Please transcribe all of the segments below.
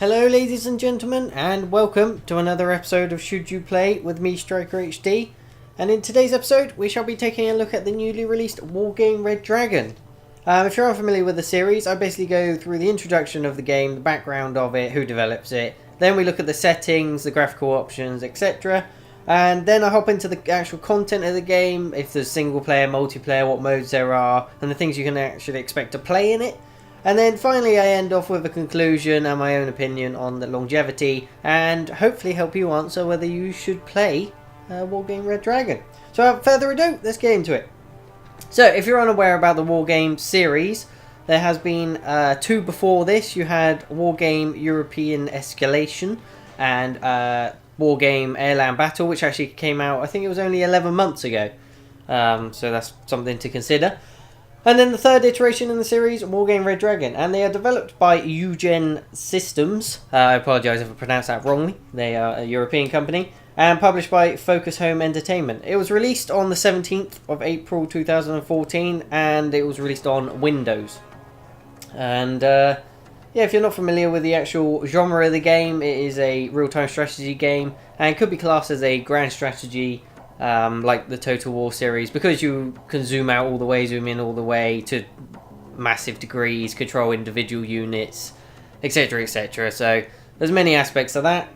Hello ladies and gentlemen, and welcome to another episode of Should You Play with me, Striker HD. And in today's episode we shall be taking a look at the newly released Wargame Red Dragon. If you're unfamiliar with the series, I basically go through the introduction of the game, the background of it, who develops it, then we look at the settings, the graphical options, etc. And then I hop into the actual content of the game, if there's single player, multiplayer, what modes there are, and the things you can actually expect to play in it. And then finally I end off with a conclusion and my own opinion on the longevity, and hopefully help you answer whether you should play Wargame Red Dragon. So without further ado, let's get into it. So if you're unaware about the Wargame series, there has been two before this. You had Wargame European Escalation and Wargame Airland Battle, which actually came out, I think it was only 11 months ago. So that's something to consider. And then the third iteration in the series, Wargame Red Dragon, and they are developed by Eugen Systems. I apologise if I pronounced that wrongly. They are a European company, and published by Focus Home Entertainment. It was released on the 17th of April 2014, and it was released on Windows. And yeah, if you're not familiar with the actual genre of the game, it is a real-time strategy game, and could be classed as a grand strategy. Like the Total War series, because you can zoom out all the way, zoom in all the way to massive degrees, control individual units, etc, etc. So there's many aspects of that.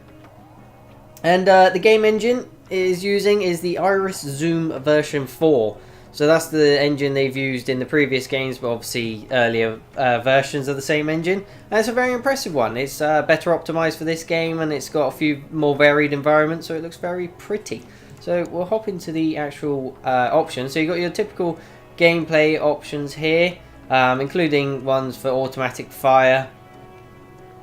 And the game engine is the Iris Zoom version 4. So that's the engine they've used in the previous games, but obviously earlier versions of the same engine. And it's a very impressive one. It's better optimized for this game, and it's got a few more varied environments, so it looks very pretty. So we'll hop into the actual options. So you've got your typical gameplay options here, including ones for automatic fire.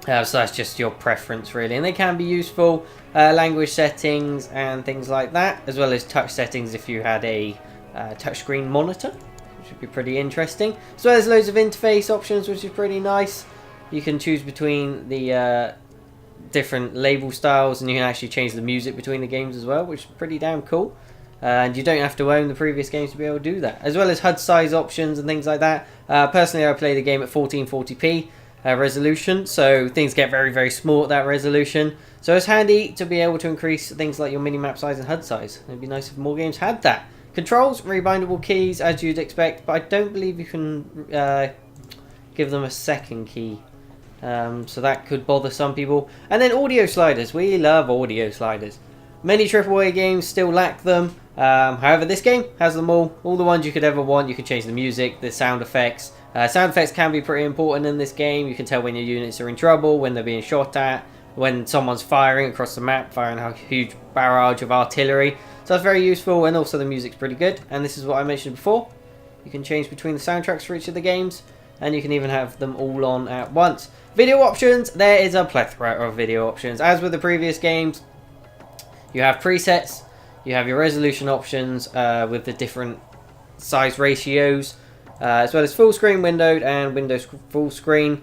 So that's just your preference really, and they can be useful. Language settings and things like that, as well as touch settings if you had a touchscreen monitor, which would be pretty interesting. As well as loads of interface options, which is pretty nice. You can choose between the different label styles, and you can actually change the music between the games as well, which is pretty damn cool. And you don't have to own the previous games to be able to do that, as well as HUD size options and things like that. Personally, I play the game at 1440p resolution, so things get very, very small at that resolution. So it's handy to be able to increase things like your minimap size and HUD size. It'd be nice if more games had that. Controls, rebindable keys as you'd expect, but I don't believe you can give them a second key. So that could bother some people. And then audio sliders. We love audio sliders. Many AAA games still lack them. However, this game has them all. All the ones you could ever want. You can change the music, the sound effects. Sound effects can be pretty important in this game. You can tell when your units are in trouble, when they're being shot at, when someone's firing across the map, firing a huge barrage of artillery. So that's very useful, and also the music's pretty good. And this is what I mentioned before. You can change between the soundtracks for each of the games, and you can even have them all on at once. Video options, there is a plethora of video options. As with the previous games, you have presets, you have your resolution options with the different size ratios, as well as full screen windowed and Windows full screen.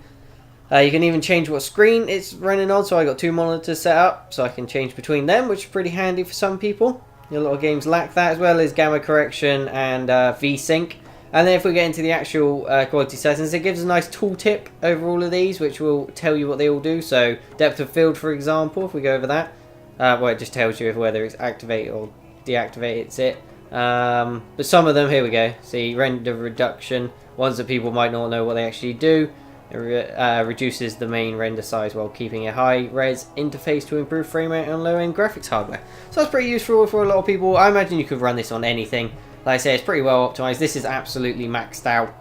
You can even change what screen it's running on, so I got two monitors set up, so I can change between them, which is pretty handy for some people. A lot of games lack that, as well as gamma correction and VSync. And then if we get into the actual quality settings, it gives a nice tooltip over all of these, which will tell you what they all do. So depth of field, for example, if we go over that, well, it just tells you whether it's activate or deactivate it's it. But some of them, here we go, see, render reduction, ones that people might not know what they actually do. It reduces the main render size while keeping a high res interface to improve frame rate on low end graphics hardware. So that's pretty useful for a lot of people. I imagine you could run this on anything. Like I say, it's pretty well optimized. This is absolutely maxed out.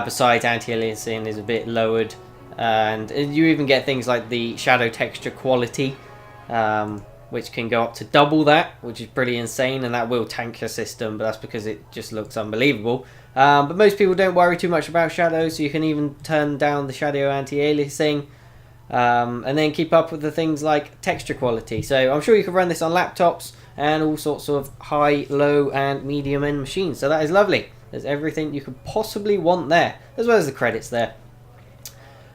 Besides, anti-aliasing is a bit lowered, and you even get things like the shadow texture quality, which can go up to double that, which is pretty insane, and that will tank your system, but that's because it just looks unbelievable. But most people don't worry too much about shadows, so you can even turn down the shadow anti-aliasing, and then keep up with the things like texture quality. So I'm sure you can run this on laptops and all sorts of high, low and medium end machines. So that is lovely. There's everything you could possibly want there, as well as the credits there.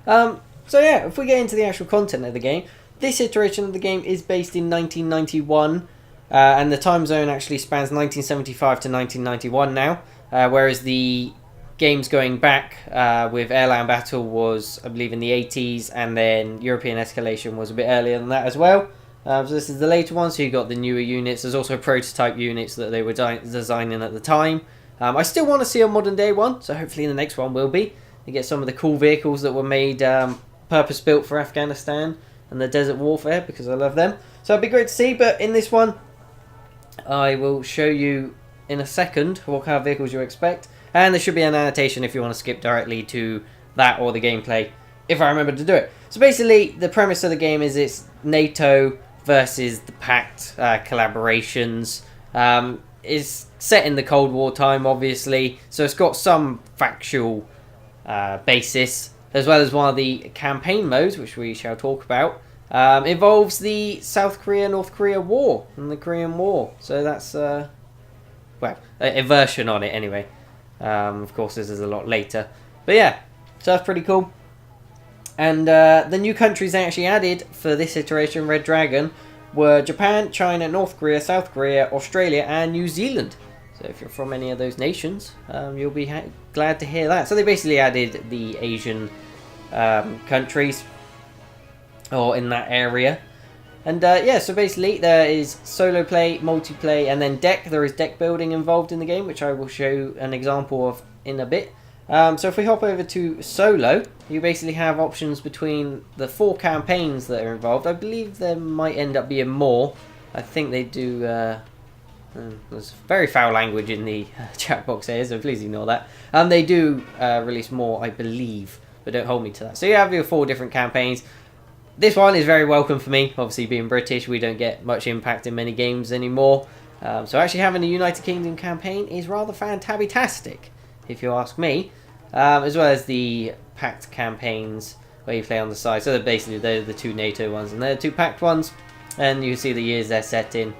So yeah, if we get into the actual content of the game, this iteration of the game is based in 1991, and the time zone actually spans 1975 to 1991 now, whereas the games going back with Airland Battle was, I believe, in the 80s, and then European Escalation was a bit earlier than that as well. So this is the later one, so you got the newer units. There's also prototype units that they were designing at the time. I still want to see a modern day one, so hopefully the next one will be. You get some of the cool vehicles that were made purpose-built for Afghanistan and the desert warfare, because I love them. So it'd be great to see, but in this one, I will show you in a second what kind of vehicles you expect. And there should be an annotation if you want to skip directly to that or the gameplay, if I remember to do it. So basically, the premise of the game is it's NATO versus the Pact collaborations. Is set in the Cold War time, obviously, so it's got some factual basis, as well as one of the campaign modes, which we shall talk about, involves the South Korea-North Korea war and the Korean War. So that's, well, a version on it anyway. Of course, this is a lot later. But yeah, so that's pretty cool. And the new countries they actually added for this iteration, Red Dragon, were Japan, China, North Korea, South Korea, Australia, and New Zealand. So if you're from any of those nations, you'll be glad to hear that. So they basically added the Asian countries, or in that area. And yeah, so basically there is solo play, multiplayer, and then deck. There is deck building involved in the game, which I will show an example of in a bit. So if we hop over to solo, you basically have options between the 4 campaigns that are involved. I believe there might end up being more. I think they do... there's very foul language in the chat box here, so please ignore that. They do release more, I believe, but don't hold me to that. So you have your 4 different campaigns. This one is very welcome for me. Obviously, being British, we don't get much impact in many games anymore. So actually having a United Kingdom campaign is rather fantastic, if you ask me. As well as the Pact campaigns, where you play on the side. So basically, they're the 2 NATO ones, and they're the 2 Pact ones. And you can see the years they're set in.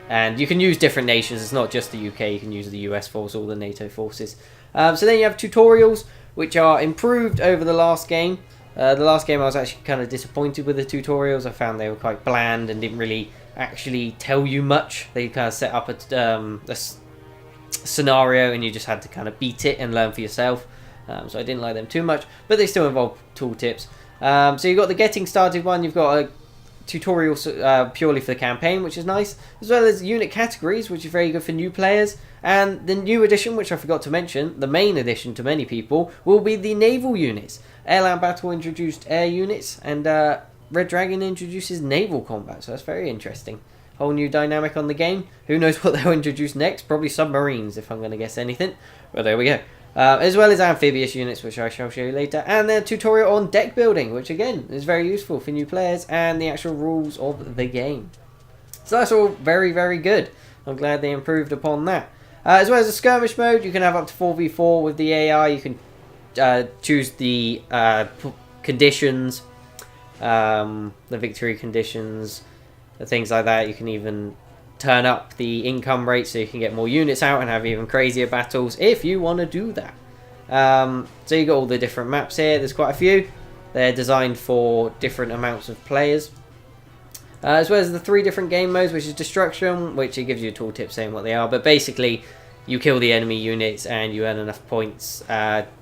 And you can use different nations. It's not just the UK. You can use the US force, all the NATO forces. So then you have tutorials, which are improved over the last game. The last game I was actually kind of disappointed with the tutorials. I found they were quite bland and didn't really actually tell you much. They kind of set up a scenario and you just had to kind of beat it and learn for yourself. So I didn't like them too much, but they still involve tooltips. So you've got the getting started one. You've got a tutorial purely for the campaign, which is nice, as well as unit categories, which is very good for new players. And the new edition, which I forgot to mention, the main edition to many people, will be the naval units. Airland Battle introduced air units, and Red Dragon introduces naval combat, so that's very interesting. Whole new dynamic on the game. Who knows what they'll introduce next? Probably submarines, if I'm going to guess anything. But there we go. As well as amphibious units, which I shall show you later, and the tutorial on deck building, which again is very useful for new players, and the actual rules of the game. So that's all very good. I'm glad they improved upon that. As well as a skirmish mode, you can have up to 4v4 with the AI. You can choose the conditions, the victory conditions, things like that. You can even turn up the income rate so you can get more units out and have even crazier battles if you want to do that. So you got all the different maps here. There's quite a few. They're designed for different amounts of players. As well as the 3 different game modes, which is destruction, which it gives you a tooltip saying what they are. But basically, you kill the enemy units and you earn enough points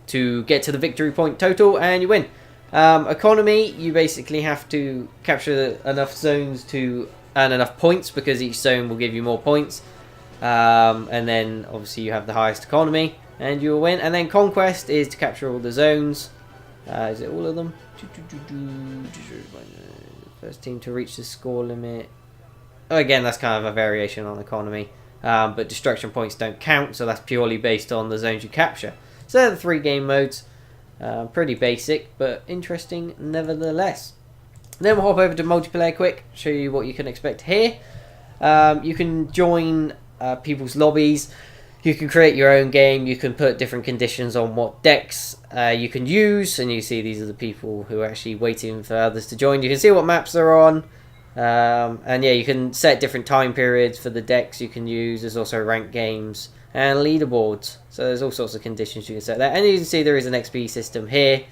to get to the victory point total and you win. Economy, you basically have to capture enough zones to earn enough points, because each zone will give you more points. And then obviously you have the highest economy and you will win. And then conquest is to capture all the zones. Is it all of them? First team to reach the score limit. Again, that's kind of a variation on economy. But destruction points don't count, so that's purely based on the zones you capture. So they're the 3 game modes. Pretty basic, but interesting nevertheless. Then we'll hop over to multiplayer quick, show you what you can expect here. You can join people's lobbies. You can create your own game. You can put different conditions on what decks you can use. And you see these are the people who are actually waiting for others to join. You can see what maps they're on. And yeah, you can set different time periods for the decks you can use. There's also ranked games and leaderboards. So there's all sorts of conditions you can set there. And you can see there is an XP system here.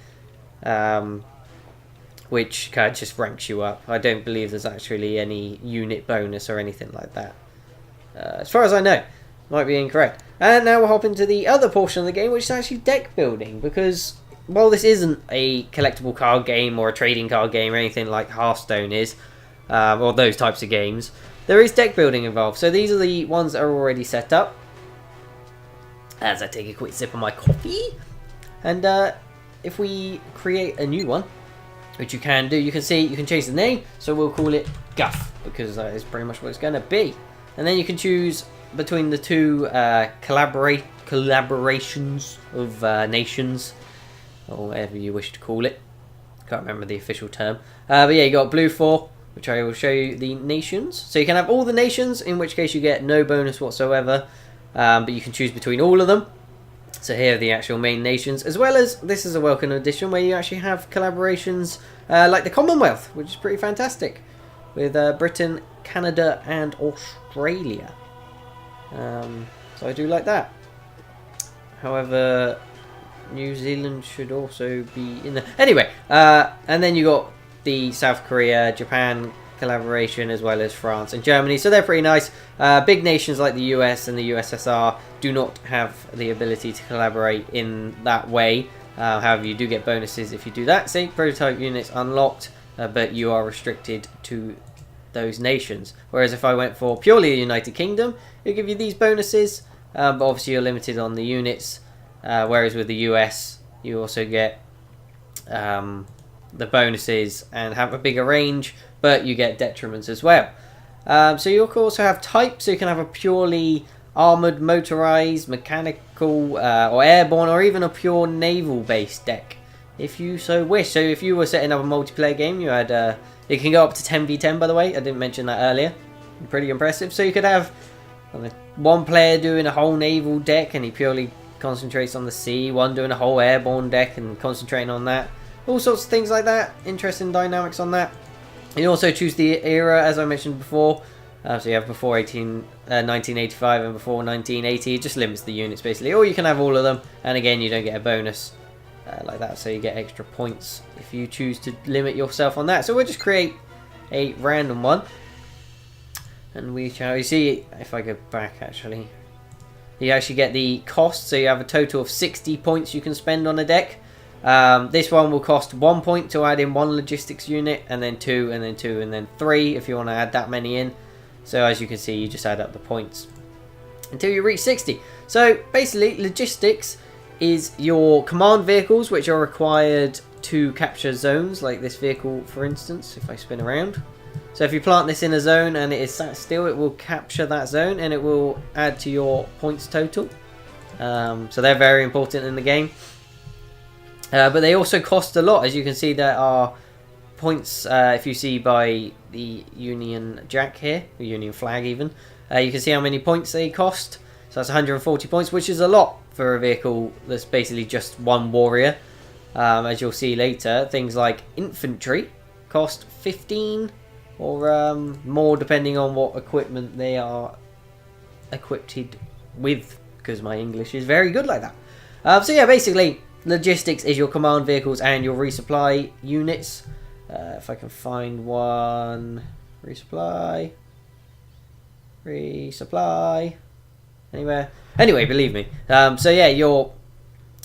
Which kind of just ranks you up. I don't believe there's actually any unit bonus or anything like that. As far as I know. Might be incorrect. And now we'll hop into the other portion of the game, which is actually deck building, because while this isn't a collectible card game or a trading card game or anything like Hearthstone is, or those types of games, there is deck building involved. So these are the ones that are already set up. As I take a quick sip of my coffee. And if we create a new one, which you can do, you can see you can change the name. So we'll call it Guff, because that is pretty much what it's going to be. And then you can choose between the two collaborations of nations, or whatever you wish to call it. Can't remember the official term. But yeah, you got blue 4, which I will show you the nations. So you can have all the nations, in which case you get no bonus whatsoever. But you can choose between all of them. So here are the actual main nations, as well as this is a welcome addition where you actually have collaborations like the Commonwealth, which is pretty fantastic, with Britain, Canada and Australia. So I do like that. However, New Zealand should also be in there. Anyway, and then you got the South Korea, Japan collaboration, as well as France and Germany. So they're pretty nice. Big nations like the US and the USSR do not have the ability to collaborate in that way. However, you do get bonuses if you do that. Say prototype units unlocked, but you are restricted to those nations. Whereas if I went for purely the United Kingdom, it'll give you these bonuses, but obviously you're limited on the units. Whereas with the US, you also get the bonuses and have a bigger range, but you get detriments as well. So you also have types, so you can have a purely armoured, motorised, mechanical, or airborne, or even a pure naval based deck, if you so wish. So if you were setting up a multiplayer game, you had it can go up to 10v10, by the way. I didn't mention that earlier. Pretty impressive. So you could have one player doing a whole naval deck and he purely concentrates on the sea, one doing a whole airborne deck and concentrating on that. All sorts of things like that. Interesting dynamics on that. You also choose the era, as I mentioned before. So you have before 1985 and before 1980. It just limits the units basically. Or you can have all of them, and again you don't get a bonus like that, so you get extra points if you choose to limit yourself on that. So we'll just create a random one, and we shall see. If I go back, actually, you actually get the cost. So you have a total of 60 points you can spend on a deck. This one will cost 1 point to add in one logistics unit, and then 2, and then 2, and then 3 if you want to add that many in. So as you can see, you just add up the points until you reach 60. So basically, logistics is your command vehicles, which are required to capture zones, like this vehicle, for instance. If I spin around, so if you plant this in a zone and it is sat still, it will capture that zone and it will add to your points total. So they're very important in the game. But they also cost a lot. As you can see, there are points, if you see by the Union Jack here, the Union flag even, you can see how many points they cost. So that's 140 points, which is a lot for a vehicle that's basically just one warrior. As you'll see later, things like infantry cost 15 or more, depending on what equipment they are equipped with, because my English is very good like that. So yeah, basically, logistics is your command vehicles and your resupply units. If I can find one. Resupply. Anywhere. Anyway, believe me. So yeah, your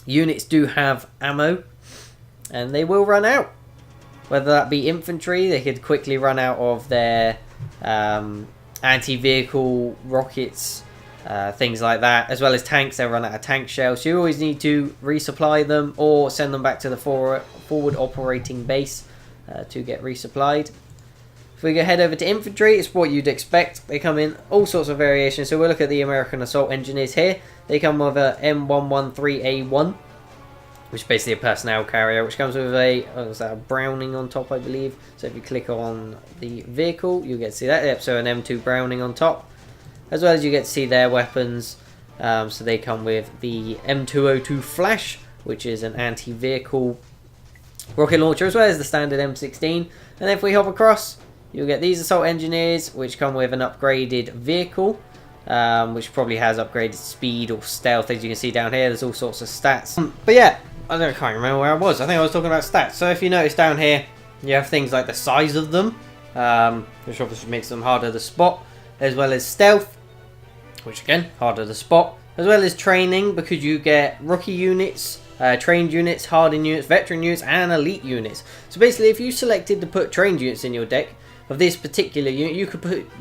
units do have ammo, and they will run out. Whether that be infantry, they could quickly run out of their anti-vehicle rockets, things like that, as well as tanks. They'll run out of tank shells. So you always need to resupply them or send them back to the forward operating base to get resupplied. If we go head over to infantry, it's what you'd expect. They come in all sorts of variations. So we'll look at the American Assault Engineers here. They come with a M113A1, which is basically a personnel carrier, which comes with a Browning on top, I believe. So if you click on the vehicle, you'll get to see that. Yep, so an M2 Browning on top, as well as you get to see their weapons. So they come with the M202 Flash, which is an anti-vehicle rocket launcher, as well as the standard M16. And if we hop across, you'll get these Assault Engineers, which come with an upgraded vehicle, which probably has upgraded speed or stealth. As you can see down here, there's all sorts of stats. But yeah, I can't remember where I was. I think I was talking about stats. So if you notice down here, you have things like the size of them, which obviously makes them harder to spot, as well as stealth, which again, harder to spot, as well as training, because you get rookie units, trained units, hardened units, veteran units, and elite units. So basically, if you selected to put trained units in your deck of this particular unit, you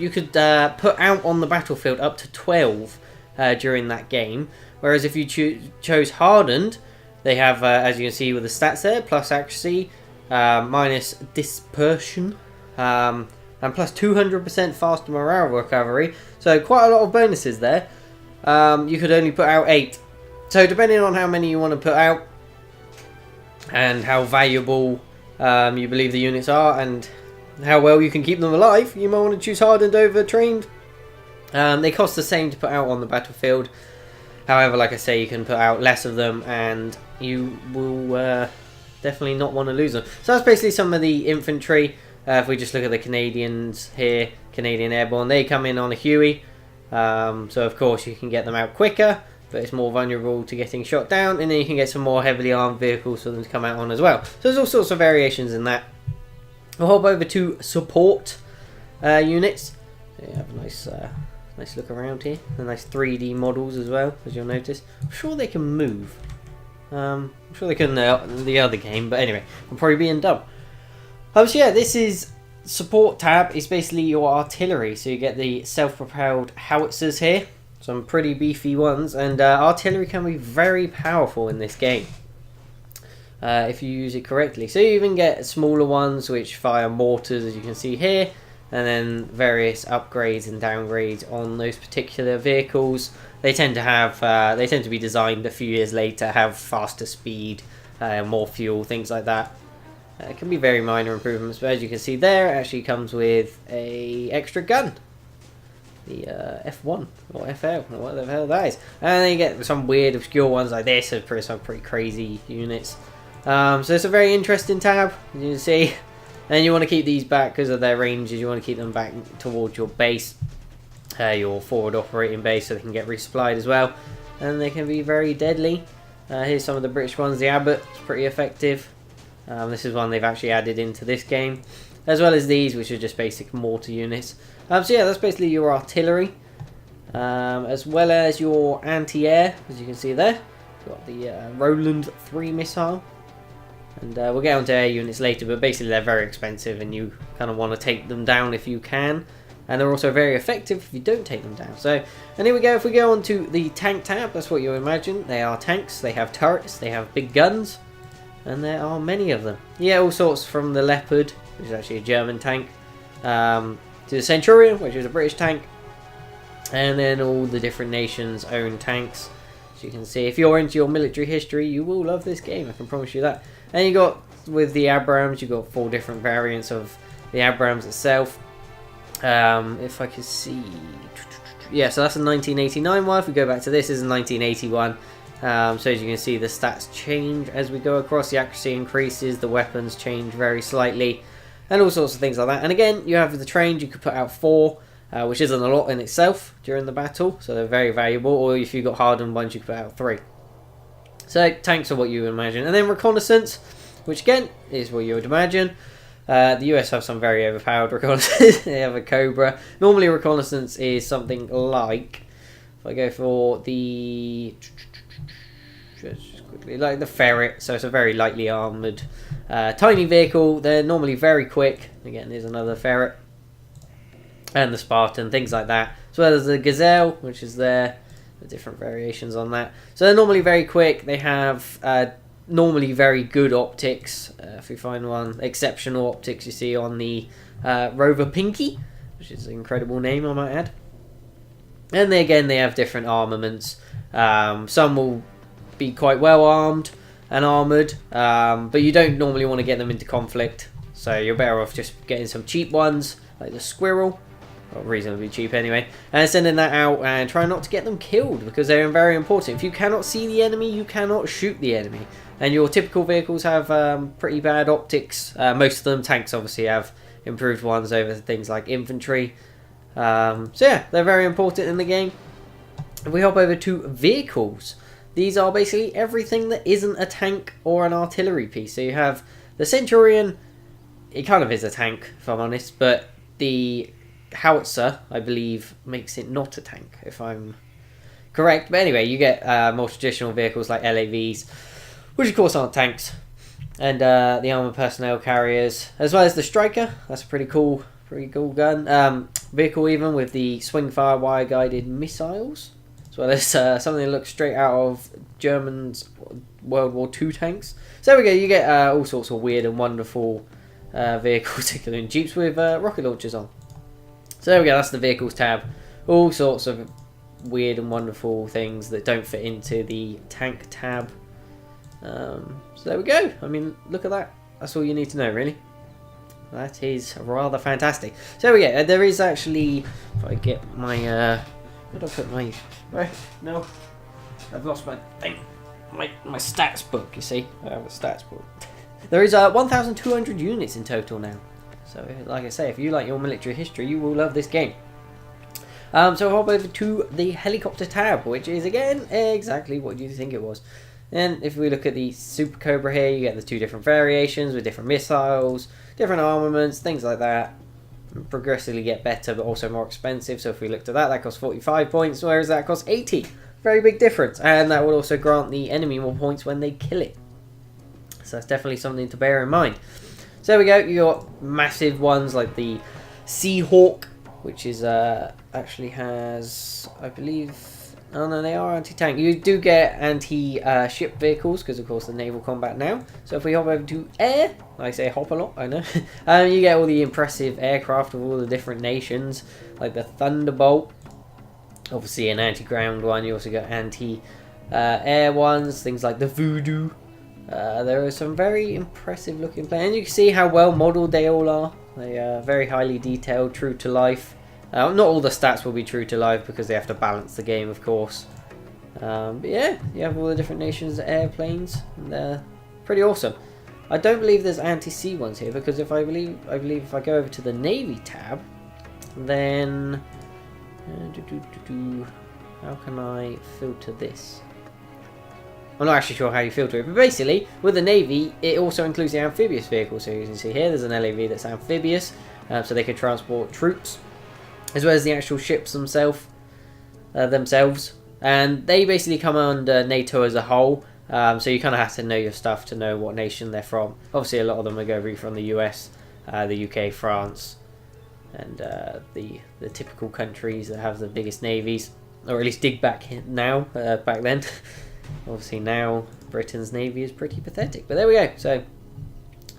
could put out on the battlefield up to 12 during that game. Whereas if you chose hardened, they have, as you can see with the stats there, plus accuracy, minus dispersion, and plus 200% faster morale recovery. So quite a lot of bonuses there. You could only put out 8. So depending on how many you want to put out and how valuable you believe the units are and how well you can keep them alive, you might want to choose hardened over trained. They cost the same to put out on the battlefield. However, like I say, you can put out less of them and you will definitely not want to lose them. So that's basically some of the infantry. If we just look at the Canadians here, Canadian Airborne, they come in on a Huey. So of course you can get them out quicker, but it's more vulnerable to getting shot down, and then you can get some more heavily armed vehicles for them to come out on as well. So there's all sorts of variations in that. We'll hop over to support units. So you have a nice look around here. The nice 3D models as well, as you'll notice. I'm sure they can move. I'm sure they can in the other game, but anyway, I'm probably being dumb. So yeah, this is support tab. Is basically your artillery. So you get the self-propelled howitzers here. Some pretty beefy ones, and artillery can be very powerful in this game if you use it correctly. So you even get smaller ones which fire mortars, as you can see here, and then various upgrades and downgrades on those particular vehicles. They tend to have they tend to be designed a few years later, have faster speed, more fuel, things like that. It can be very minor improvements, but as you can see there, it actually comes with a extra gun. The F1 or FL or whatever the hell that is. And then you get some weird obscure ones like this, some pretty crazy units. So it's a very interesting tab, as you can see. And you want to keep these back because of their ranges. You want to keep them back towards your base, your forward operating base, so they can get resupplied as well. And they can be very deadly. Here's some of the British ones. The Abbott is pretty effective. This is one they've actually added into this game, as well as these, which are just basic mortar units. So yeah, that's basically your artillery, as well as your anti-air, as you can see there. You've got the Roland 3 missile, and we'll get onto air units later, but basically they're very expensive and you kind of want to take them down if you can, and they're also very effective if you don't take them down. So, and here we go. If we go on to the tank tab, that's what you imagine. They are tanks, they have turrets, they have big guns, and there are many of them. Yeah, all sorts, from the Leopard, which is actually a German tank, to the Centurion, which is a British tank, and then all the different nations' own tanks. As you can see, if you're into your military history, you will love this game, I can promise you that. And you got, with the Abrams, you've got 4 different variants of the Abrams itself. If I could see, yeah, so that's a 1989 one. If we go back to this is a 1981. So as you can see, the stats change as we go across. The accuracy increases, the weapons change very slightly, and all sorts of things like that. And again, you have the trained, you could put out 4, which isn't a lot in itself during the battle, so they're very valuable. Or if you've got hardened ones, you could put out 3. So tanks are what you would imagine. And then reconnaissance, which again is what you would imagine. The US have some very overpowered reconnaissance. They have a Cobra. Normally reconnaissance is something like, if I go for the, just quickly, like the Ferret, so it's a very lightly armoured tiny vehicle. They're normally very quick. Again, there's another Ferret. And the Spartan, things like that. As well as the Gazelle, which is there. The different variations on that. So they're normally very quick. They have normally very good optics. If we find one, exceptional optics you see on the Rover Pinky, which is an incredible name, I might add. And they have different armaments. Some will be quite well armed and armoured, but you don't normally want to get them into conflict. So you're better off just getting some cheap ones, like the Squirrel. Well, reasonably cheap anyway, and sending that out and trying not to get them killed, because they're very important. If you cannot see the enemy, you cannot shoot the enemy. And your typical vehicles have pretty bad optics. Most of them, tanks obviously, have improved ones over things like infantry. So yeah, they're very important in the game. If we hop over to vehicles, these are basically everything that isn't a tank or an artillery piece. So you have the Centurion. It kind of is a tank, if I'm honest, but the howitzer, I believe, makes it not a tank, if I'm correct. But anyway, you get more traditional vehicles like LAVs, which of course aren't tanks, and the armored personnel carriers, as well as the Striker. That's a pretty cool gun. Vehicle even with the swing fire wire guided missiles, as well as something that looks straight out of German's World War II tanks. So there we go. You get all sorts of weird and wonderful vehicles, including Jeeps with rocket launchers on. So there we go. That's the vehicles tab. All sorts of weird and wonderful things that don't fit into the tank tab. So there we go. I mean, look at that. That's all you need to know, really. That is rather fantastic. So there we go. There is actually, if I get my, where did I put my, right, no, I've lost my thing, my stats book, you see. I have a stats book. There is 1,200 units in total now. So like I say, if you like your military history, you will love this game. So I'll hop over to the helicopter tab, which is again exactly what you think it was. And if we look at the Super Cobra here, you get the two different variations with different missiles, different armaments, things like that. Progressively get better, but also more expensive. So if we looked at that, that costs 45 points, whereas that costs 80. Very big difference. And that will also grant the enemy more points when they kill it. So that's definitely something to bear in mind. So there we go. You got massive ones like the Seahawk, which is actually has, I believe, oh no, they are anti-tank. You do get anti-ship vehicles because of course the naval combat now. So if we hop over to air, I say hop a lot, I know. You get all the impressive aircraft of all the different nations, like the Thunderbolt, obviously an anti-ground one. You also got anti-air ones, things like the Voodoo. There are some very impressive looking planes, and you can see how well modelled they all are. They are very highly detailed, true to life. Not all the stats will be true to life because they have to balance the game, of course. But yeah, you have all the different nations' airplanes, and they're pretty awesome. I don't believe there's anti-sea ones here because if I believe if I go over to the Navy tab, then how can I filter this? I'm not actually sure how you filter it, but basically, with the Navy, it also includes the amphibious vehicle. So you can see here, there's an LAV that's amphibious, so they can transport troops, as well as the actual ships themselves. And they basically come under NATO as a whole, so you kind of have to know your stuff to know what nation they're from. Obviously, a lot of them are going to be from the US, the UK, France, and the typical countries that have the biggest navies, or at least dig back now, back then. Obviously now Britain's navy is pretty pathetic, but there we go. So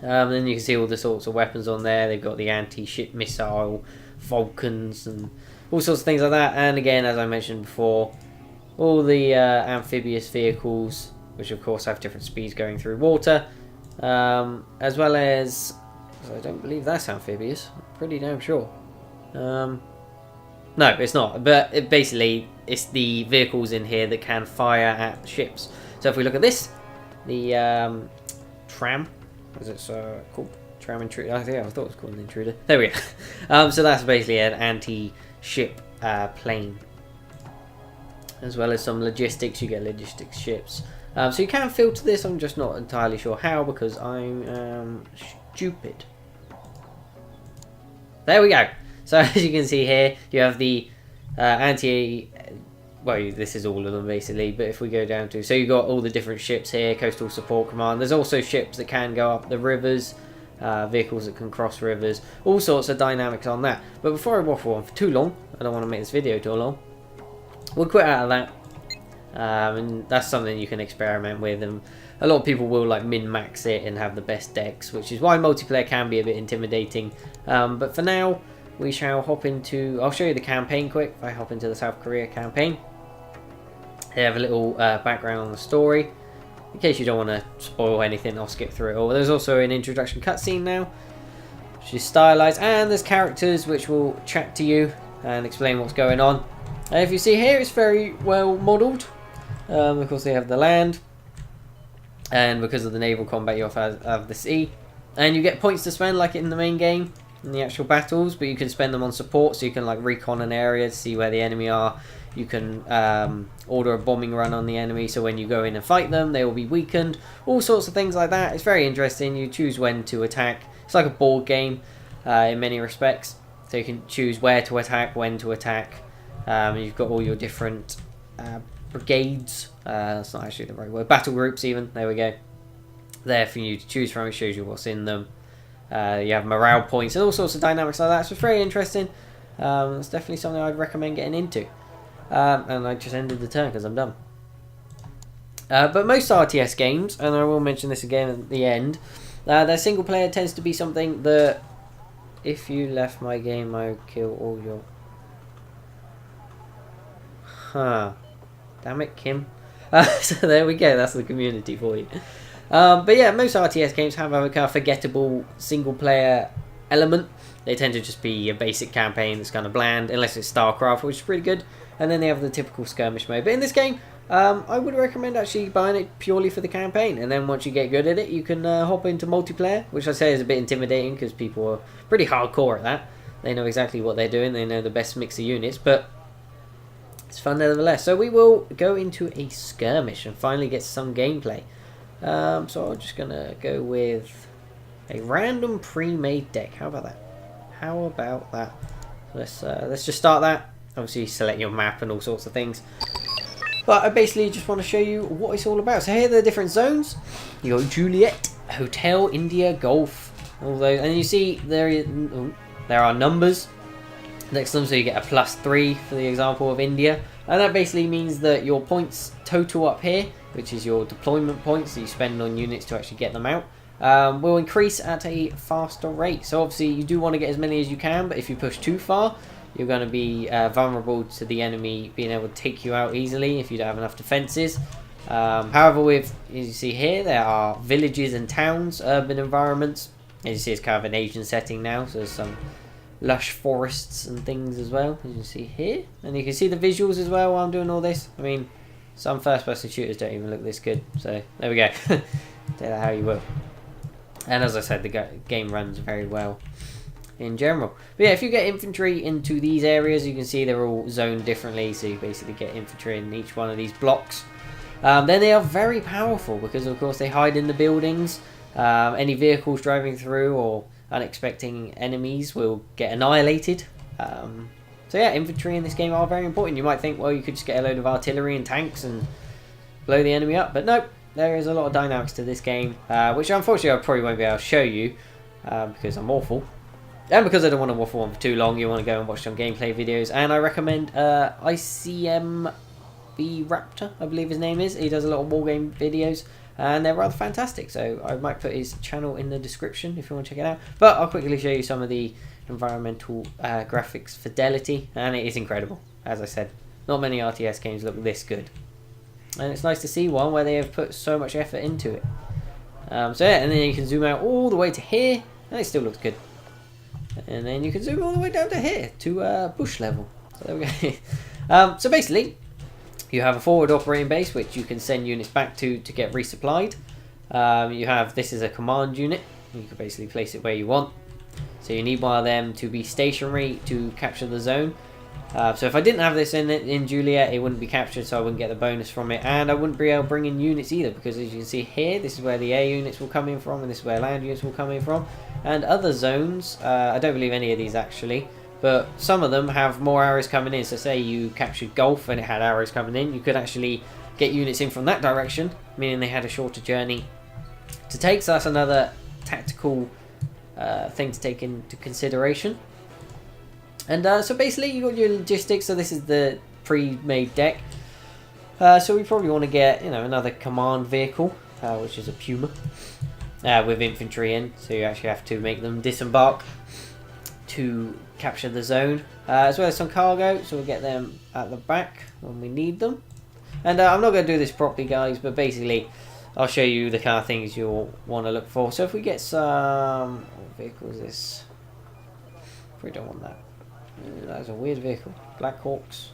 then you can see all the sorts of weapons on there. They've got the anti-ship missile Falcons and all sorts of things like that. And again, as I mentioned before, all the amphibious vehicles, which of course have different speeds going through water, as well as, I don't believe that's amphibious, I'm pretty damn sure. No, it's not, but basically it's the vehicles in here that can fire at ships. So if we look at this, the tram, is it called? Tram Intruder? I thought it was called an Intruder. There we go. So that's basically an anti-ship plane. As well as some logistics, you get logistics ships. So you can filter this, I'm just not entirely sure how because I'm stupid. There we go. So as you can see here, you have the well, this is all of them basically, but if we go down to, so you've got all the different ships here, Coastal Support Command. There's also ships that can go up the rivers, vehicles that can cross rivers, all sorts of dynamics on that. But before I waffle on for too long, I don't want to make this video too long, we'll quit out of that. And that's something you can experiment with, and a lot of people will like min-max it and have the best decks, which is why multiplayer can be a bit intimidating. But for now, we shall hop into, I'll show you the campaign quick. If I hop into the South Korea campaign, they have a little background on the story. In case you don't want to spoil anything, I'll skip through it all. There's also an introduction cutscene now, which is stylized, and there's characters which will chat to you and explain what's going on. And if you see here, it's very well modelled. Of course, they have the land, and because of the naval combat, you also have the sea. And you get points to spend like in the main game, in the actual battles, but you can spend them on support, so you can like recon an area to see where the enemy are. You can order a bombing run on the enemy, so when you go in and fight them, they will be weakened. All sorts of things like that. It's very interesting. You choose when to attack. It's like a board game in many respects. So you can choose where to attack, when to attack. You've got all your different brigades. That's not actually the right word. Battle groups, even. There we go. There for you to choose from. It shows you what's in them. You have morale points and all sorts of dynamics like that. So it's very interesting. It's definitely something I'd recommend getting into. And I just ended the turn because I'm done. But most RTS games, and I will mention this again at the end, their single player tends to be something that, if you left my game, I would kill all your... Damn it, Kim. So there we go, that's the community for you. But yeah, most RTS games have a kind of forgettable single player element. They tend to just be a basic campaign that's kind of bland, unless it's StarCraft, which is pretty good. And then they have the typical skirmish mode. But in this game, I would recommend actually buying it purely for the campaign. And then once you get good at it, you can hop into multiplayer, which I say is a bit intimidating because people are pretty hardcore at that. They know exactly what they're doing. They know the best mix of units, but it's fun nevertheless. So we will go into a skirmish and finally get some gameplay. So I'm just going to go with a random pre-made deck. How about that? How about that? Let's just start that. Obviously, select your map and all sorts of things. But I basically just want to show you what it's all about. So here are the different zones. You got Juliet, Hotel, India, Golf, all those. And you see there are numbers next to them. So you get a +3 for the example of India. And that basically means that your points total up here, which is your deployment points that you spend on units to actually get them out, will increase at a faster rate. So obviously you do want to get as many as you can, but if you push too far, you're going to be vulnerable to the enemy being able to take you out easily if you don't have enough defences. However, as you see here, there are villages and towns, urban environments. As you see, it's kind of an Asian setting now, so there's some lush forests and things as well, as you see here. And you can see the visuals as well while I'm doing all this. I mean, some first-person shooters don't even look this good, so there we go. Take that how you will. And as I said, the game runs very well in general. But yeah, if you get infantry into these areas, you can see they're all zoned differently, so you basically get infantry in each one of these blocks. Then they are very powerful because of course they hide in the buildings. Any vehicles driving through or unexpected enemies will get annihilated. So yeah, infantry in this game are very important. You might think, well, you could just get a load of artillery and tanks and blow the enemy up, but nope, there is a lot of dynamics to this game, which unfortunately I probably won't be able to show you because I'm awful. And because I don't want to waffle on for too long, you want to go and watch some gameplay videos. And I recommend ICMB Raptor, I believe his name is. He does a lot of Wargame videos, and they're rather fantastic. So I might put his channel in the description if you want to check it out. But I'll quickly show you some of the environmental graphics fidelity, and it is incredible. As I said, not many RTS games look this good. And it's nice to see one where they have put so much effort into it. So yeah, and then you can zoom out all the way to here, and it still looks good. And then you can zoom all the way down to here, to bush level. So there we go. So basically, you have a forward operating base, which you can send units back to get resupplied. You have, this is a command unit. You can basically place it where you want. So you need one of them to be stationary to capture the zone. So if I didn't have this in Juliet, it wouldn't be captured, so I wouldn't get the bonus from it. And I wouldn't be able to bring in units either, because as you can see here, this is where the air units will come in from, and this is where land units will come in from. And other zones, I don't believe any of these actually, but some of them have more arrows coming in. So say you captured Gulf and it had arrows coming in, you could actually get units in from that direction, meaning they had a shorter journey to take. So that's another tactical thing to take into consideration. And so basically you got your logistics. So this is the pre-made deck. So we probably want to get, another command vehicle, which is a Puma, with infantry in. So you actually have to make them disembark to capture the zone, as well as some cargo. So we'll get them at the back when we need them. And I'm not going to do this properly, guys, but basically I'll show you the kind of things you'll want to look for. So if we get some, what vehicle is this? We don't want that. That's a weird vehicle. Black Hawks.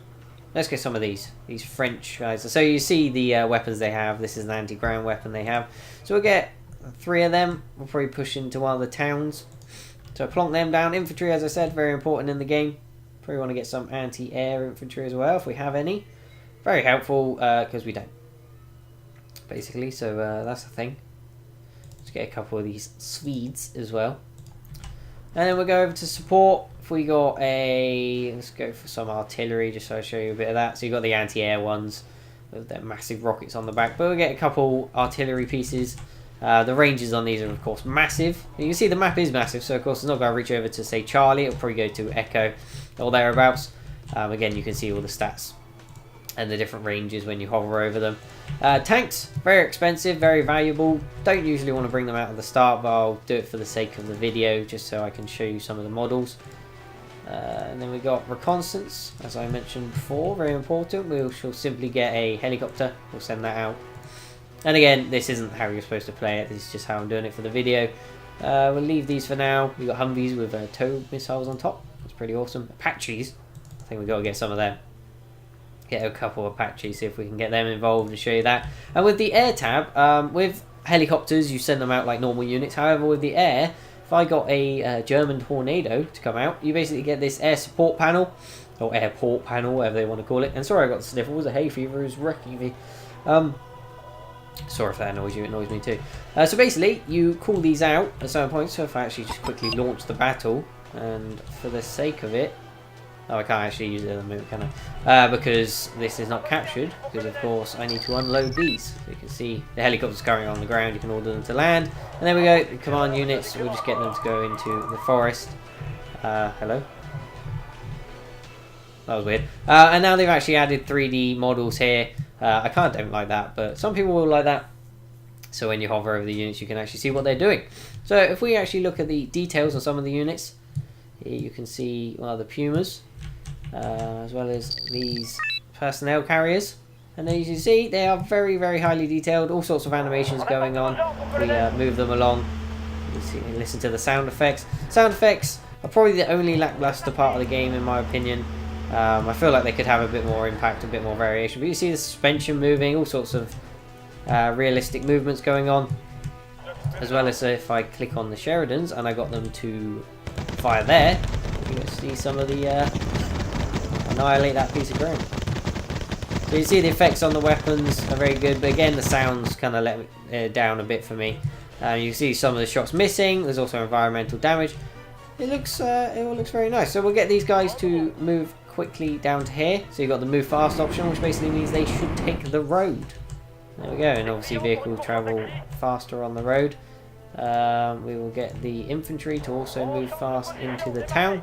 Let's get some of these French guys. So you see the weapons they have. This is an anti-ground weapon they have. So we'll get 3 of them. We'll probably push into one of the towns. So plonk them down. Infantry, as I said, very important in the game. Probably want to get some anti-air infantry as well, if we have any. Very helpful, because we don't. Basically, so that's the thing. Let's get a couple of these Swedes as well. And then we'll go over to support. If we got a... Let's go for some artillery, just so I show you a bit of that. So you've got the anti-air ones with their massive rockets on the back. But we'll get a couple artillery pieces. The ranges on these are, of course, massive. You can see the map is massive, so, of course, it's not going to reach over to, say, Charlie. It'll probably go to Echo or thereabouts. Again, you can see all the stats and the different ranges when you hover over them. Tanks, very expensive, very valuable. Don't usually want to bring them out at the start, but I'll do it for the sake of the video, just so I can show you some of the models. And then we got reconnaissance, as I mentioned before, very important. We shall simply get a helicopter, we'll send that out. And again, this isn't how you're supposed to play it, this is just how I'm doing it for the video. We'll leave these for now. We got Humvees with tow missiles on top, that's pretty awesome. Apaches, I think we've got to get some of them. Get a couple of Apaches, see if we can get them involved and show you that. And with the air tab, with helicopters, you send them out like normal units. However, with the air, if I got a German Tornado to come out, you basically get this air support panel, or airport panel, whatever they want to call it. And sorry I got the sniffles, the hay fever is wrecking me. Sorry if that annoys you, it annoys me too. So basically, you call these out at certain points. So if I actually just quickly launch the battle, and for the sake of it, oh, I can't actually use it at the moment, can I? Because this is not captured, because of course I need to unload these. So you can see the helicopters currently on the ground, you can order them to land. And there we go, the command units, we'll just get them to go into the forest. Hello? That was weird. And now they've actually added 3D models here. I kind of don't like that, but some people will like that. So when you hover over the units, you can actually see what they're doing. So if we actually look at the details on some of the units, here you can see, well, the Pumas. As well as these personnel carriers, and as you can see, they are very, very highly detailed. All sorts of animations going on. We move them along. You see, listen to the sound effects. Sound effects are probably the only lackluster part of the game, in my opinion. I feel like they could have a bit more impact, a bit more variation. But you see the suspension moving, all sorts of realistic movements going on. As well as if I click on the Sheridans and I got them to fire there, you can see some of the annihilate that piece of ground. So you see the effects on the weapons are very good, but again the sounds kind of let me down a bit for me. You see some of the shots missing. There's also environmental damage. It all looks very nice. So we'll get these guys to move quickly down to here. So you've got the move fast option, which basically means they should take the road. There we go, and obviously vehicles travel faster on the road. We will get the infantry to also move fast into the town.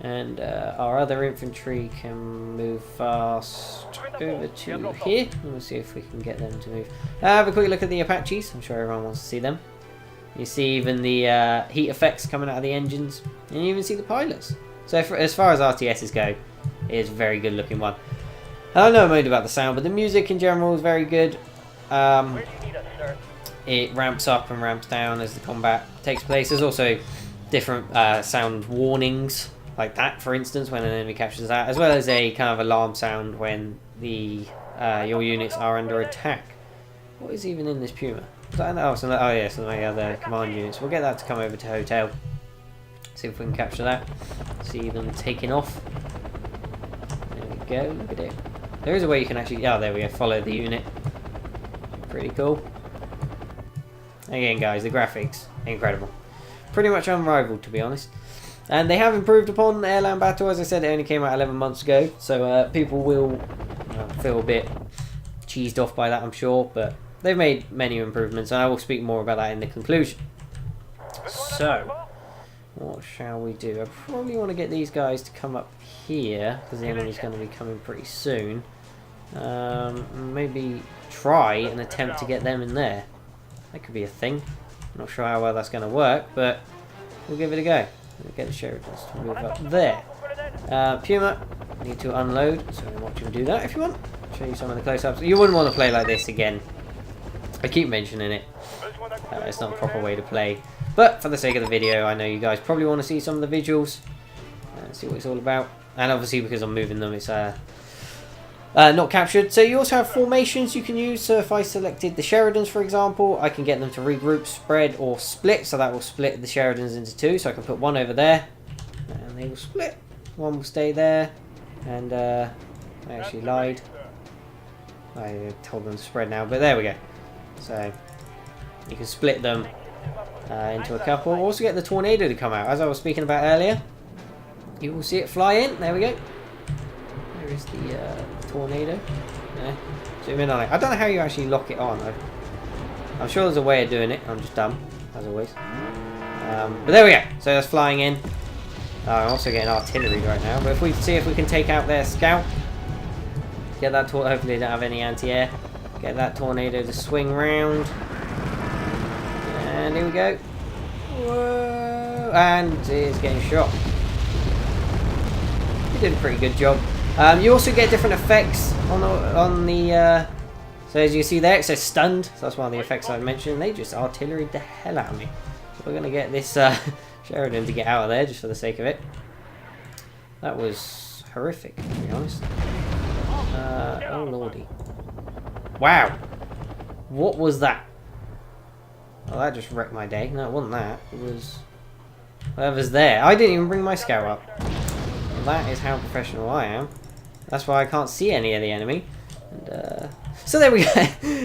And our other infantry can move fast over to here. We'll see if we can get them to move. Have a quick look at the Apaches. I'm sure everyone wants to see them. You see even the heat effects coming out of the engines. And you even see the pilots. So as far as RTSs go, it is a very good looking one. I know I moaned about the sound, but the music in general is very good. It ramps up and ramps down as the combat takes place. There's also different sound warnings, like that, for instance, when an enemy captures that, as well as a kind of alarm sound when the your units are under attack. What is even in this Puma? Oh, yeah, some of my other command units. We'll get that to come over to Hotel. See if we can capture that. See them taking off. There we go. Look at it. There is a way you can actually... Oh, there we go. Follow the unit. Pretty cool. Again, guys, the graphics, incredible. Pretty much unrivaled, to be honest. And they have improved upon Airland Battle. As I said, it only came out 11 months ago. So people will feel a bit cheesed off by that, I'm sure. But they've made many improvements, and I will speak more about that in the conclusion. So, what shall we do? I probably want to get these guys to come up here, because the enemy's going to be coming pretty soon. Maybe try and attempt to get them in there. That could be a thing. I'm not sure how well that's going to work, but we'll give it a go. We'll get the Sheridans to move up there. Puma, need to unload, so watch him do that if you want. Show you some of the close-ups. You wouldn't want to play like this again. I keep mentioning it. It's not a proper way to play. But for the sake of the video, I know you guys probably want to see some of the visuals. See what it's all about. And obviously because I'm moving them, it's not captured. So you also have formations you can use. So if I selected the Sheridans, for example, I can get them to regroup, spread, or split. So that will split the Sheridans into two. So I can put one over there, and they will split. One will stay there. And I actually lied. I told them to spread now, but there we go. So you can split them into a couple. We'll also get the tornado to come out, as I was speaking about earlier. You will see it fly in. There we go. There is the tornado. Yeah. Zoom in on it. I don't know how you actually lock it on. I'm sure there's a way of doing it. I'm just dumb, as always. But there we go. So that's flying in. I'm also getting artillery right now. But if we see if we can take out their scout, get that. Hopefully, they don't have any anti-air. Get that tornado to swing round. And here we go. Whoa! And it's getting shot. You did a pretty good job. You also get different effects on the. So as you can see there, it says stunned. So that's one of the effects I mentioned. They just artilleried the hell out of me. So we're gonna get this Sheridan to get out of there just for the sake of it. That was horrific, to be honest. Oh lordy! Wow, what was that? Well, that just wrecked my day. No, it wasn't that. It was whatever's there. I didn't even bring my scout up. Well, that is how professional I am. That's why I can't see any of the enemy. And, so there we go.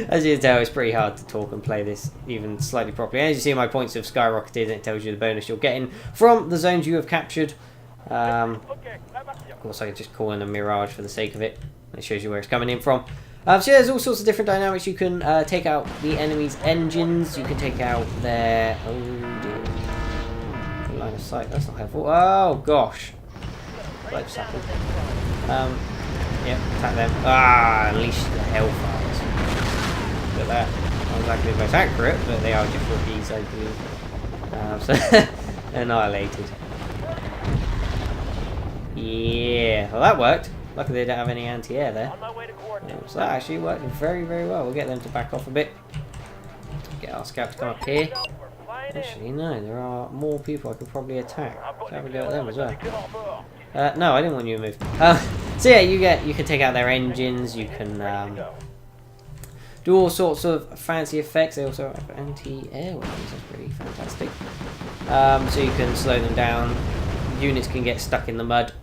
As you can tell, it's pretty hard to talk and play this even slightly properly. As you see, my points have skyrocketed, and it tells you the bonus you're getting from the zones you have captured. Of course, I could just call in a mirage for the sake of it. It shows you where it's coming in from. So yeah, there's all sorts of different dynamics. You can take out the enemy's engines. You can take out their... Oh dear. Line of sight. That's not helpful. Oh gosh. That just happened. Yep, attack them. Ah, unleash the hellfires. Look at that. Not exactly the most accurate, but they are just rookies, I believe. So annihilated. Yeah, well that worked. Luckily they don't have any anti-air there. So that actually worked very, very well. We'll get them to back off a bit. Get our scout to come up here. Actually, no, there are more people I could probably attack. So have a go at them as well. No, I didn't want you to move. So yeah, you can take out their engines. You can do all sorts of fancy effects. They also have anti-air weapons. That's pretty fantastic. So you can slow them down. Units can get stuck in the mud.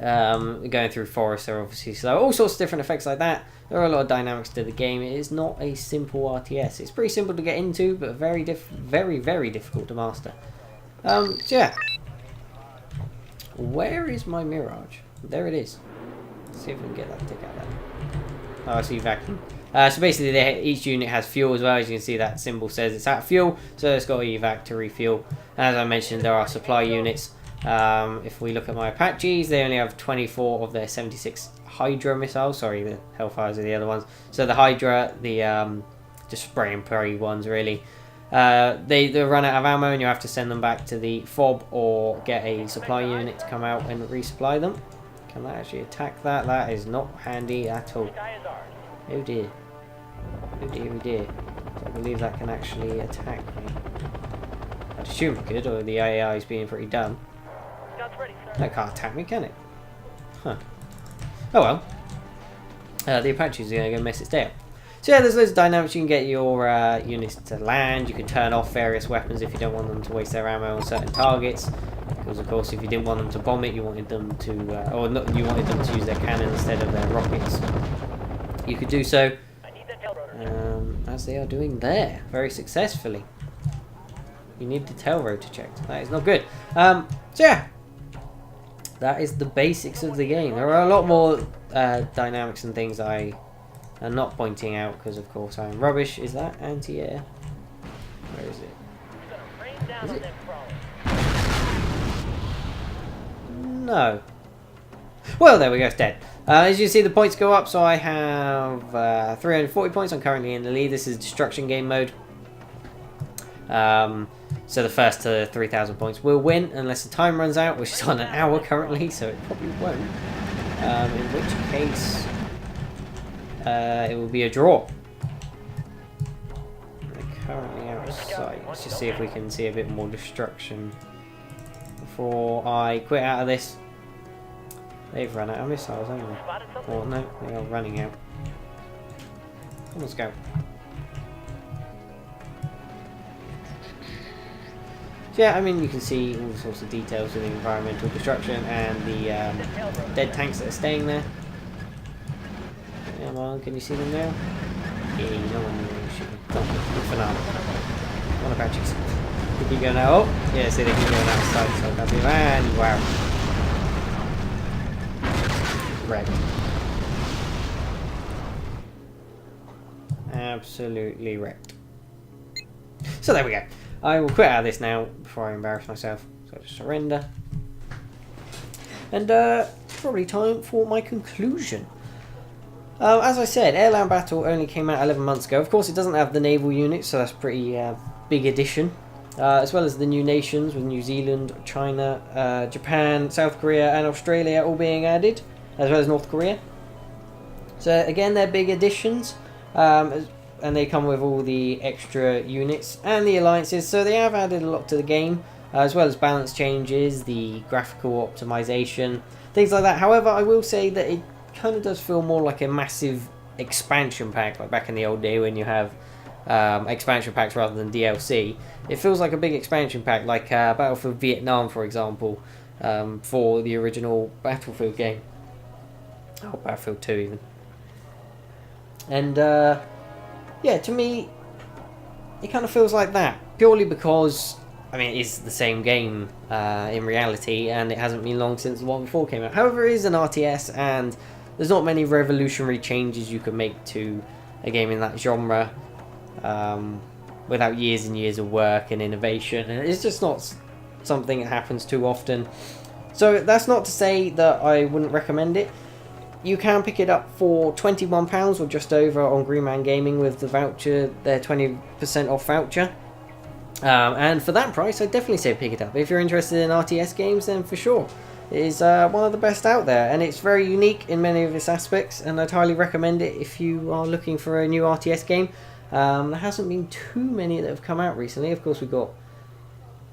Going through forests, they're obviously slow. All sorts of different effects like that. There are a lot of dynamics to the game. It is not a simple RTS. It's pretty simple to get into, but very, very difficult to master. So yeah. Where is my Mirage? There it is. Let's see if we can get that tick out there. Oh, I see vacuum. So basically, each unit has fuel as well. As you can see, that symbol says it's out of fuel, so it's got evac to refuel. And as I mentioned, there are supply units. If we look at my Apaches, they only have 24 of their 76 Hydra missiles. Sorry, the Hellfires are the other ones. So the Hydra, the just spray and pray ones, really. They run out of ammo, and you have to send them back to the FOB or get a supply unit to come out and resupply them. Can that actually attack that? That is not handy at all. Oh dear. Oh dear, oh dear. So I believe that can actually attack me. I'd assume it could, or the AI is being pretty dumb. That can't attack me, can it? Huh. Oh well. The Apaches are going to go mess its day up. So yeah, there's loads of dynamics. You can get your units to land. You can turn off various weapons if you don't want them to waste their ammo on certain targets. Because of course, if you didn't want them to bomb it, you wanted them to, or not, you wanted them to use their cannon instead of their rockets. You could do so, as they are doing there, very successfully. You need the tail rotor checked. That is not good. So yeah, that is the basics of the game. There are a lot more dynamics and things I am not pointing out because, of course, I'm rubbish. Is that anti-air? Where is it? Is it? No. Well, there we go. It's dead. As you can see, the points go up. So I have 340 points. I'm currently in the lead. This is destruction game mode. So the first to 3,000 points will win unless the time runs out, which is on an hour currently, so it probably won't. In which case, it will be a draw. They're currently out of sight. Let's just see if we can see a bit more destruction before I quit out of this. They've run out of missiles, haven't they? Or no, they are running out. Come on, let's go. Yeah, I mean, you can see all sorts of details of the environmental destruction and the dead tanks that are staying there. Come on, can you see them now? Yeah, you know when you're shooting. Come on, good for now. Come on, Apaches. keep going out. Oh, yeah, see, they keep going outside, so that'll be man. Wow. Wrecked. Absolutely wrecked. So there we go. I will quit out of this now before I embarrass myself. So I'll just surrender. And probably time for my conclusion. As I said, Air Land Battle only came out 11 months ago. Of course, it doesn't have the naval units, so that's a pretty big addition. As well as the new nations with New Zealand, China, Japan, South Korea and Australia all being added, as well as North Korea. So again, they're big additions, and they come with all the extra units and the alliances, so they have added a lot to the game, as well as balance changes, the graphical optimization, things like that. However, I will say that it kind of does feel more like a massive expansion pack, like back in the old day when you have expansion packs rather than DLC. It feels like a big expansion pack, like Battlefield Vietnam, for example, for the original Battlefield game. Oh, Battlefield 2 even. And yeah, to me, it kind of feels like that, purely because, I mean, it is the same game in reality, and it hasn't been long since the one before came out. However, it is an RTS, and there's not many revolutionary changes you can make to a game in that genre without years and years of work and innovation, and it's just not something that happens too often. So that's not to say that I wouldn't recommend it. You can pick it up for £21 or just over on Green Man Gaming with the voucher, their 20% off voucher. And for that price, I'd definitely say pick it up. If you're interested in RTS games, then for sure. It is one of the best out there, and it's very unique in many of its aspects, and I'd highly recommend it if you are looking for a new RTS game. There hasn't been too many that have come out recently. Of course, we've got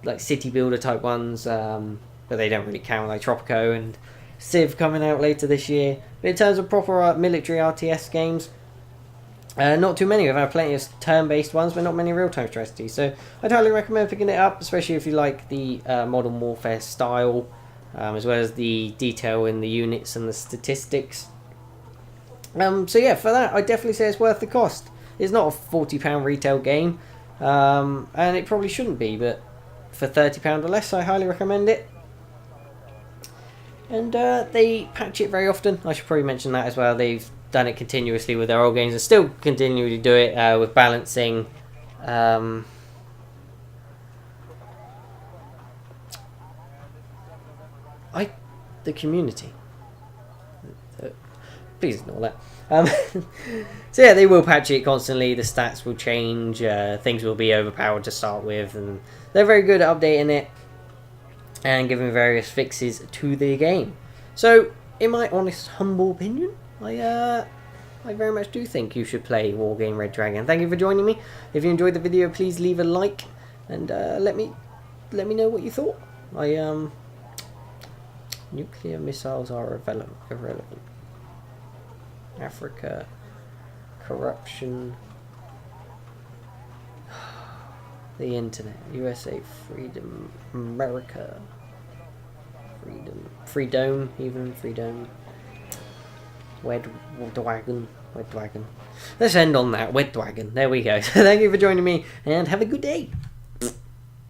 like city builder type ones, but they don't really count, like Tropico and Civ coming out later this year. But in terms of proper military RTS games, not too many. We've had plenty of turn-based ones, but not many real-time strategies. So I'd highly recommend picking it up, especially if you like the Modern Warfare style, as well as the detail in the units and the statistics. So yeah, for that, I'd definitely say it's worth the cost. It's not a £40 retail game, and it probably shouldn't be, but for £30 or less, I highly recommend it. And they patch it very often. I should probably mention that as well. They've done it continuously with their old games and still continually do it with balancing. The community. Please ignore that. So yeah, they will patch it constantly. The stats will change. Things will be overpowered to start with, and they're very good at updating it and giving various fixes to the game. So, in my honest, humble opinion, I very much do think you should play Wargame Red Dragon. Thank you for joining me. If you enjoyed the video, please leave a like and let me know what you thought. Nuclear missiles are irrelevant. Africa, corruption, the internet, USA, freedom, America, freedom, even freedom, Wedwagon. Let's end on that, Wedwagon. There we go. So thank you for joining me, and have a good day.